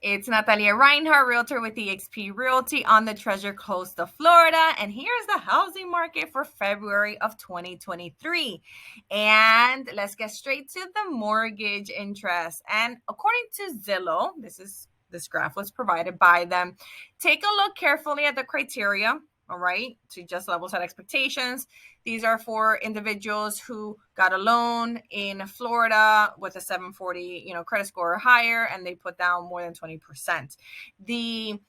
It's Natalia Reinhardt, Realtor with eXp Realty on the Treasure Coast of Florida. And here's the housing market for February of 2023. And let's get straight to the mortgage interest. And according to Zillow, this graph was provided by them. Take a look carefully at the criteria. All right, to just level set expectations. These are for individuals who got a loan in Florida with a 740, credit score or higher, and they put down more than 20%. The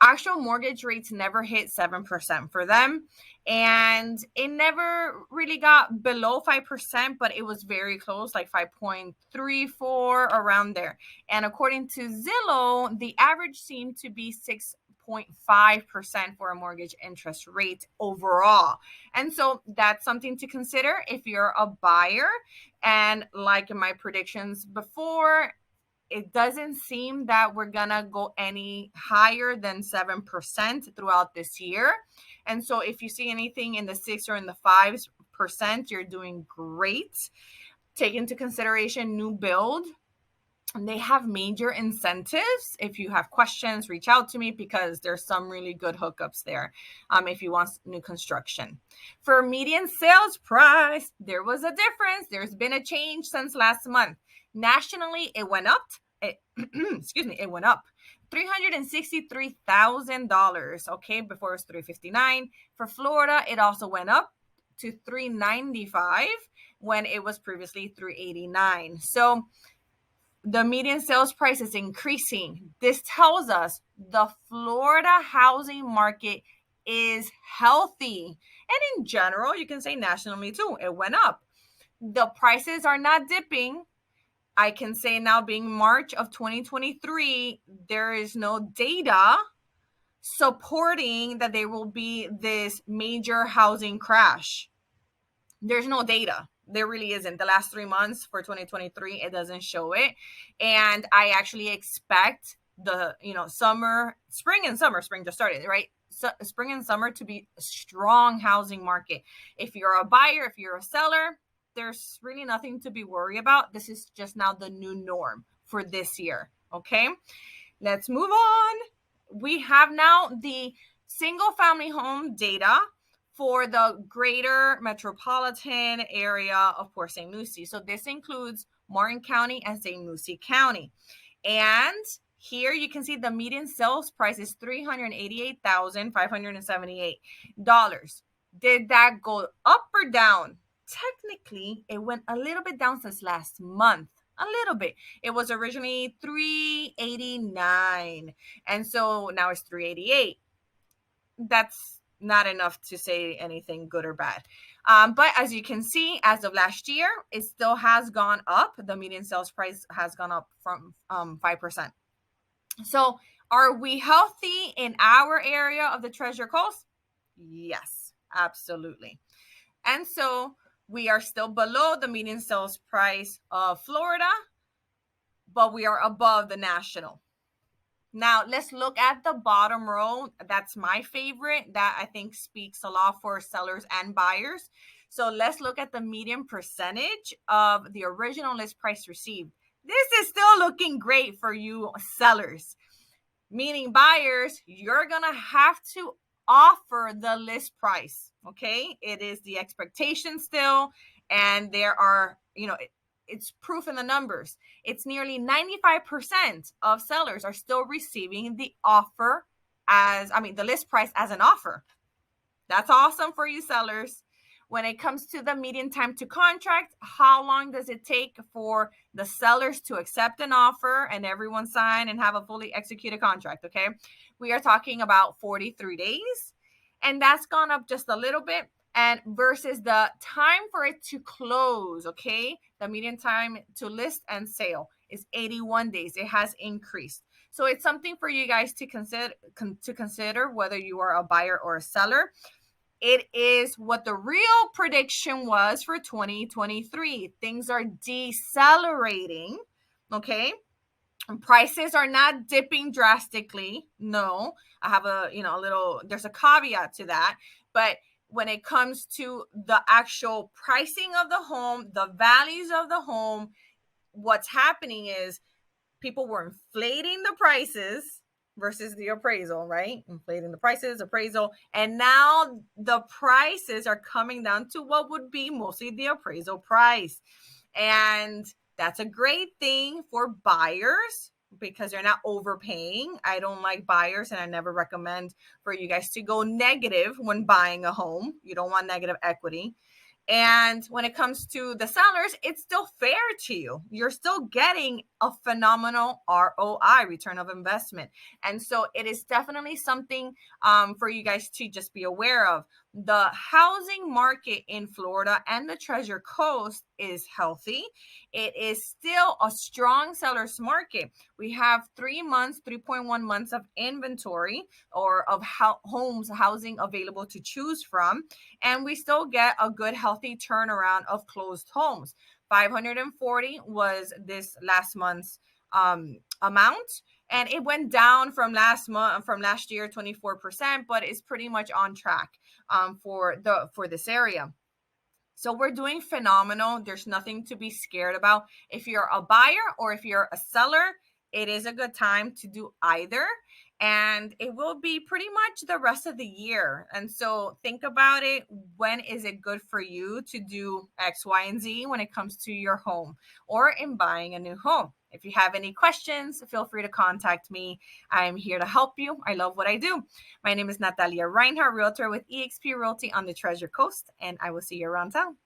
actual mortgage rates never hit 7% for them, and it never really got below 5%, but it was very close, like 5.34, around there. And according to Zillow, the average seemed to be 6.5% for a mortgage interest rate overall. And so that's something to consider if you're a buyer. And like in my predictions before, it doesn't seem that we're gonna go any higher than 7% throughout this year. And so if you see anything in the 6 or in the 5%, you're doing great. Take into consideration new build. And they have major incentives. If you have questions, reach out to me because there's some really good hookups there if you want new construction. For median sales price, there was a difference. There's been a change since last month. Nationally, it went up. It went up $363,000. Okay, before it was $359,000. For Florida, it also went up to $395,000 when it was previously $389,000. So the median sales price is increasing. This tells us the Florida housing market is healthy. And in general, you can say nationally too, it went up. The prices are not dipping. I can say now, being March of 2023, there is no data supporting that there will be this major housing crash. There's no data. There really isn't. The last 3 months for 2023, it doesn't show it. And I actually expect the, spring just started, right? So spring and summer to be a strong housing market. If you're a buyer, if you're a seller, there's really nothing to be worried about. This is just now the new norm for this year. Okay, let's move on. We have now the single family home data for the greater metropolitan area of Port St. Lucie. So this includes Martin County and St. Lucie County. And here you can see the median sales price is $388,578. Did that go up or down? Technically, it went a little bit down since last month. A little bit. It was originally $389,000. And so now it's $388,000. That's not enough to say anything good or bad. But as you can see, as of last year, it still has gone up. The median sales price has gone up from 5%. So are we healthy in our area of the Treasure Coast? Yes, absolutely. And so we are still below the median sales price of Florida, but we are above the national. Now, let's look at the bottom row. That's my favorite. That I think speaks a lot for sellers and buyers. So let's look at the median percentage of the original list price received. This is still looking great for you sellers. Meaning buyers, you're going to have to offer the list price. Okay? It is the expectation still. And there are, it's proof in the numbers. It's nearly 95% of sellers are still receiving the the list price as an offer. That's awesome for you sellers. When it comes to the median time to contract, how long does it take for the sellers to accept an offer and everyone sign and have a fully executed contract? Okay. We are talking about 43 days, and that's gone up just a little bit. And versus the time for it to close, okay, the median time to list and sale is 81 days. It has increased. So it's something for you guys to consider whether you are a buyer or a seller. It is what the real prediction was for 2023. Things are decelerating, okay? And prices are not dipping drastically. No, I have there's a caveat to that, but when it comes to the actual pricing of the home, the values of the home, what's happening is people were inflating the prices versus the appraisal, right? Inflating the prices, appraisal. And now the prices are coming down to what would be mostly the appraisal price. And that's a great thing for buyers because they're not overpaying. I don't like buyers, and I never recommend for you guys to go negative when buying a home. You don't want negative equity. And when it comes to the sellers, it's still fair to you. You're still getting a phenomenal ROI, return of investment. And so it is definitely something for you guys to just be aware of. The housing market in Florida and the Treasure Coast is healthy. It is still a strong seller's market. We have 3 months, 3.1 months of inventory or of housing available to choose from. And we still get a good, healthy turnaround of closed homes. 540 was this last month's amount, and it went down from last year 24%, but it's pretty much on track for this area. So we're doing phenomenal. There's nothing to be scared about. If you're a buyer or if you're a seller, it is a good time to do either. And it will be pretty much the rest of the year. And so think about it. When is it good for you to do X, Y, and Z when it comes to your home or in buying a new home? If you have any questions, feel free to contact me. I'm here to help you. I love what I do. My name is Natalia Reinhardt, Realtor with eXp Realty on the Treasure Coast, and I will see you around town.